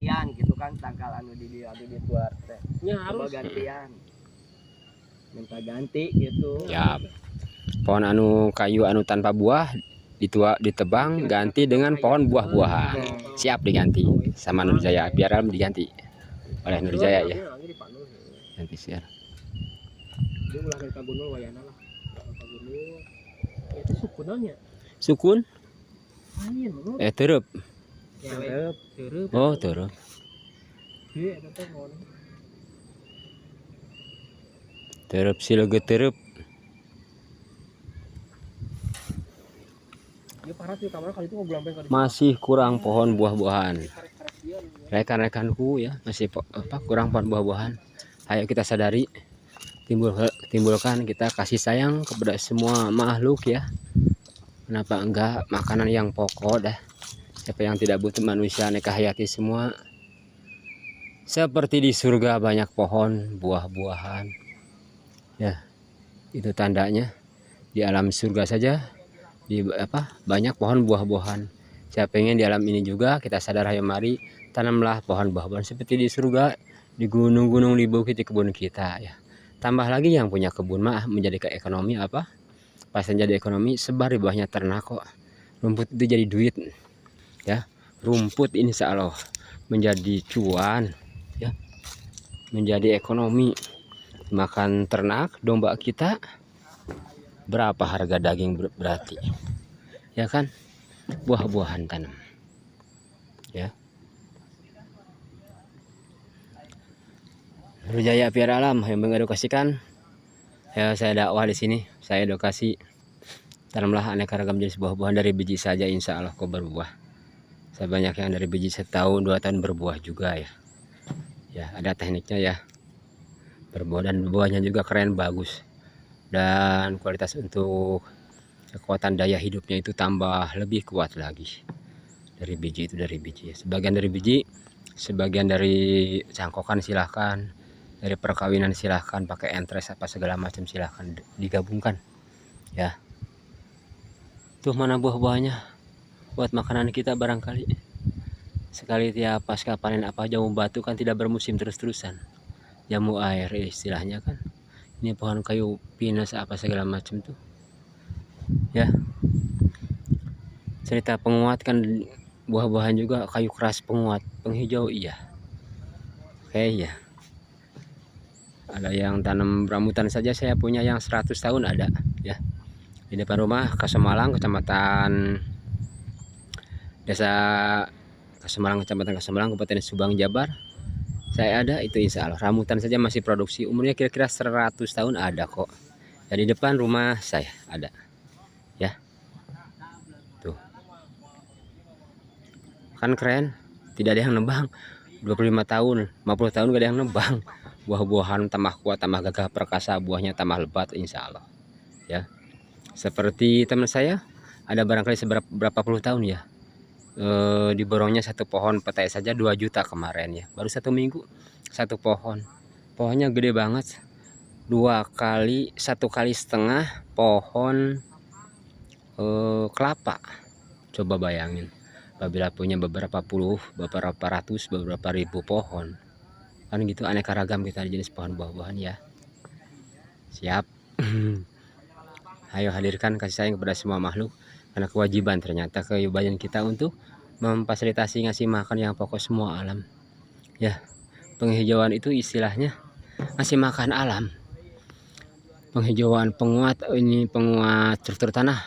gantian gitu kan tangkal anu di buat teh nya coba harus gantian minta ganti gitu Ya, pohon anu kayu anu tanpa buah ditebang ganti dengan pohon buah-buahan. Siap diganti sama Nurjaya, biar alam diganti oleh Nurjaya ya. Ganti siap. dia ulah dari kabunul wayana lah kabunul itu sukunannya Sukun? lain menurut Tereup. tereup Oh, tereup. dia eta teh ngon Tereup sileget tereup. dia parah tuh kamera kali itu mau bulan kali Masih kurang pohon buah-buahan. Rekan-rekanku ya, masih kurang pohon buah-buahan. Ayo kita sadari, timbulkan kita kasih sayang kepada semua makhluk ya. Kenapa enggak makanan yang pokok dah. Siapa yang tidak butuh manusia, aneka hayati semua. Seperti di surga banyak pohon buah-buahan. Ya, itu tandanya di alam surga saja banyak pohon buah-buahan. Saya pengen di alam ini juga kita sadar, ayo mari tanamlah pohon buah-buahan seperti di surga, di gunung-gunung, di bukit, di kebun kita ya. Tambah lagi yang punya kebun mah menjadi ke ekonomi apa? Pas jadi ekonomi sebar di bawahnya ternak kok. Rumput itu jadi duit ya. Rumput insya Allah menjadi cuan ya. Menjadi ekonomi. Makan ternak domba kita berapa harga daging berarti ya kan, buah-buahan tanam ya. Nurjaya Piara Alam yang mengedukasikan ya, saya dakwah di sini, saya edukasi. Tanamlah aneka ragam jenis buah-buahan dari biji saja, insya Allah kok berbuah. Saya banyak yang dari biji setahun 2 tahun berbuah juga ya. Ya ada tekniknya ya, berbuah dan buahnya juga keren bagus, dan kualitas untuk kekuatan daya hidupnya itu tambah lebih kuat lagi. Dari biji itu dari biji, sebagian dari biji, sebagian dari cangkokan silahkan, dari perkawinan silahkan, pakai entres apa segala macam silahkan digabungkan ya. Tuh mana buah-buahnya buat makanan kita barangkali. Sekali tiap pasca panen apa jamu batu kan tidak bermusim terus-terusan, jamu air istilahnya kan. Ini pohon kayu pinus apa segala macam tuh ya. Cerita penguat kan, buah-buahan juga kayu keras penguat, penghijau iya. Oke ya. Ada yang tanam rambutan saja, saya punya yang 100 tahun ada ya. Di depan rumah Kasemalang, kecamatan Desa Kasemalang, kecamatan Kasemalang, Kabupaten Subang, Jabar. Saya ada itu, insya Allah rambutan saja masih produksi, umurnya kira-kira 100 tahun ada kok. Dari depan rumah saya ada ya. Tuh kan keren, tidak ada yang nebang. 25 tahun 50 tahun gak ada yang nebang. Buah-buahan tambah kuat, tambah gagah perkasa, buahnya tambah lebat insya Allah ya. Seperti teman saya ada barangkali berapa puluh tahun ya, diborongnya satu pohon petai saja 2 juta kemarin ya, baru 1 minggu satu pohon. Pohonnya gede banget, 1,5 kali pohon kelapa. Coba bayangin apabila punya beberapa puluh, beberapa ratus, beberapa ribu pohon kan gitu, aneka ragam kita jenis pohon buah-buahan ya. Siap. Ayo hadirkan kasih sayang kepada semua makhluk, karena kewajiban ternyata kewajiban kita untuk memfasilitasi ngasih makan yang pokok semua alam ya. Penghijauan itu istilahnya ngasih makan alam. Penghijauan penguat, ini penguat struktur tanah,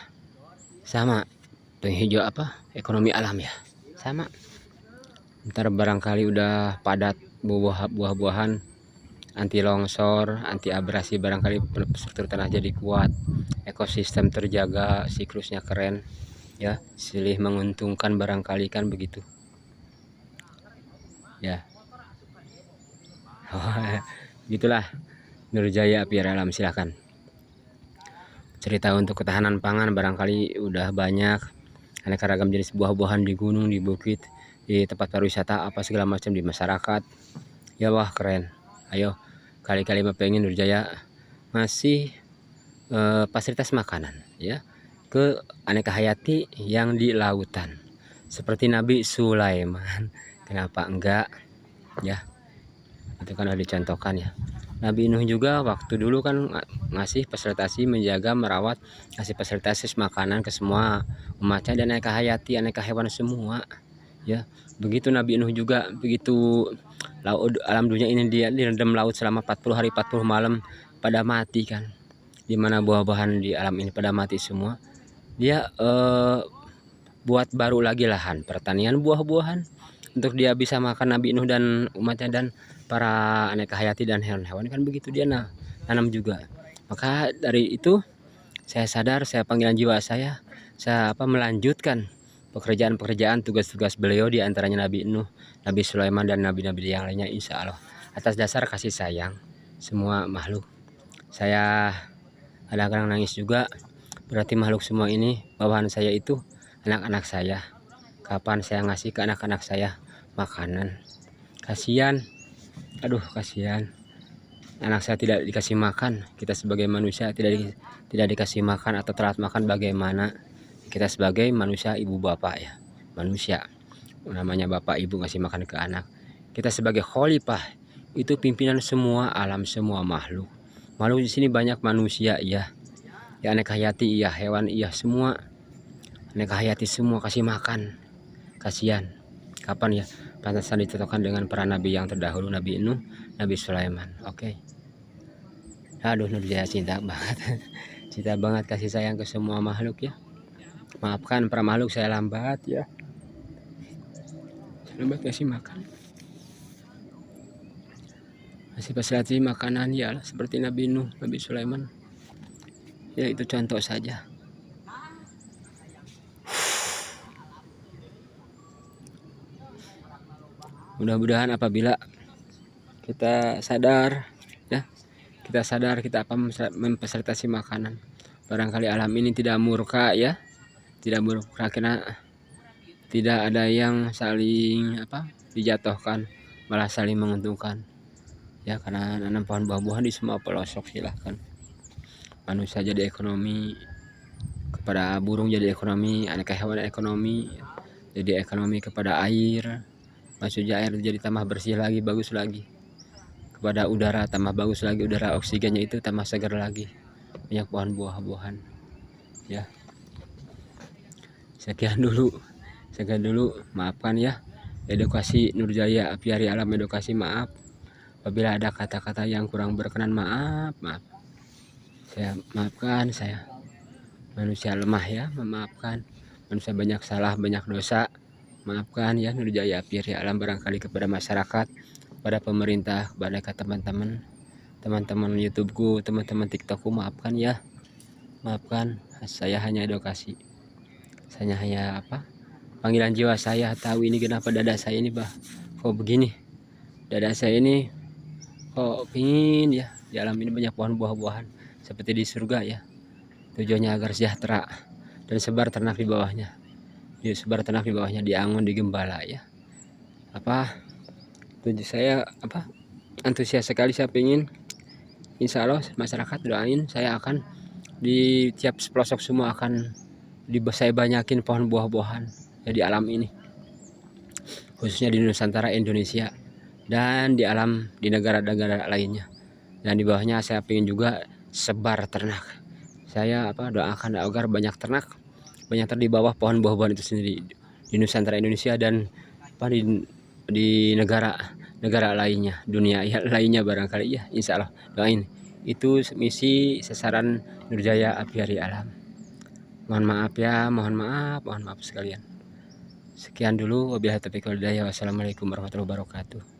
sama penghijau apa ekonomi alam ya, sama. Ntar barangkali udah padat buah-buahan, anti longsor, anti abrasi, barangkali struktur tanah jadi kuat, ekosistem terjaga, siklusnya keren ya, silih menguntungkan barangkali kan begitu ya. Gitulah Nurjaya Piara Alam, silahkan. Cerita untuk ketahanan pangan barangkali udah banyak, aneka ragam jenis buah-buahan di gunung, di bukit, di tempat pariwisata apa segala macam, di masyarakat ya. Wah keren. Ayo kali-kali pengen Nurjaya masih fasilitas makanan ya ke aneka hayati yang di lautan seperti Nabi Sulaiman kenapa enggak ya. Itu kan udah dicontohkan ya. Nabi Nuh juga waktu dulu kan ngasih fasilitasi, menjaga, merawat, ngasih fasilitasi makanan ke semua umatnya dan aneka hayati, aneka hewan semua ya. Begitu Nabi Nuh juga, begitu alam dunia ini dia direndam laut selama 40 hari 40 malam pada mati kan, dimana buah-buahan di alam ini pada mati semua. Dia buat baru lagi lahan pertanian buah-buahan untuk dia bisa makan Nabi Nuh dan umatnya dan para aneka hayati dan hewan-hewan kan, begitu dia tanam juga. Maka dari itu saya sadar, saya panggilan jiwa saya melanjutkan pekerjaan-pekerjaan tugas-tugas beliau, di antaranya Nabi Nuh, Nabi Sulaiman dan nabi-nabi yang lainnya, insya Allah atas dasar kasih sayang semua makhluk. Saya kadang-kadang nangis juga, berarti makhluk semua ini bawahan saya itu anak-anak saya. Kapan saya ngasih ke anak-anak saya makanan? Kasihan, aduh kasihan, anak saya tidak dikasih makan. Kita sebagai manusia tidak dikasih makan atau telat makan, bagaimana kita sebagai manusia, ibu bapak ya, manusia namanya bapak ibu ngasih makan ke anak. Kita sebagai khalifah itu pimpinan semua alam, semua makhluk. Makhluk di sini banyak manusia iya, ya aneka hayati iya, hewan iya, semua aneka hayati semua kasih makan. Kasihan, kapan ya pantasan ditetapkan dengan para nabi yang terdahulu, Nabi Nuh, Nabi Sulaiman. Oke. Aduh, Nur Jaya cinta banget. Cinta banget, kasih sayang ke semua makhluk ya. Maafkan para makhluk saya lambat ya. Lambat kasih makan. Masih fasilitasi makanan ya, seperti Nabi Nuh, Nabi Sulaiman. Ya itu contoh saja. Mudah-mudahan apabila kita sadar ya, kita memfasilitasi makanan, barangkali alam ini tidak murka ya, tidak murka karena tidak ada yang saling dijatuhkan, malah saling menguntungkan ya, karena nanam pohon buah-buahan di semua pelosok. Silahkan manusia jadi ekonomi, kepada burung jadi ekonomi, aneka hewan ekonomi, jadi ekonomi kepada air. Maksudnya air jadi tambah bersih lagi, bagus lagi. Kepada udara tambah bagus lagi, udara oksigennya itu tambah segar lagi. Banyak pohon buah-buahan ya. Sekian dulu, maafkan ya. Edukasi Nur Jaya Apiari Alam Edukasi, maaf apabila ada kata-kata yang kurang berkenan, maaf. Saya maafkan, saya manusia lemah ya, memaafkan. Manusia banyak salah, banyak dosa. Maafkan ya Nur Jaya Apiari Alam, barangkali kepada masyarakat, kepada pemerintah, kepada teman-teman YouTubeku, teman-teman TikTokku, maafkan ya. Maafkan, saya hanya edukasi. Saya hanya panggilan jiwa saya tahu ini kenapa dada saya ini kok begini. Dada saya ini kok pingin ya, di alam ini banyak pohon buah-buahan seperti di surga ya. Tujuannya agar sejahtera dan sebar ternak di bawahnya. Diangun, digembala ya. Tujuh saya antusias sekali, saya pengen insya Allah masyarakat doain saya akan di tiap pelosok semua akan saya banyakin pohon buah-buahan ya di alam ini, khususnya di Nusantara Indonesia dan di alam di negara-negara lainnya. Dan di bawahnya saya pengen juga sebar ternak. Saya doakan agar banyak ternak di bawah pohon buah-buahan itu sendiri di Nusantara Indonesia dan di negara lainnya, dunia ya, lainnya barangkali ya, insya Allah doain. Itu misi sasaran Nur Jaya Apiari Alam. Mohon maaf ya, mohon maaf sekalian. Sekian dulu, wabillahi taufiq wal hidayah. Wassalamualaikum warahmatullahi wabarakatuh.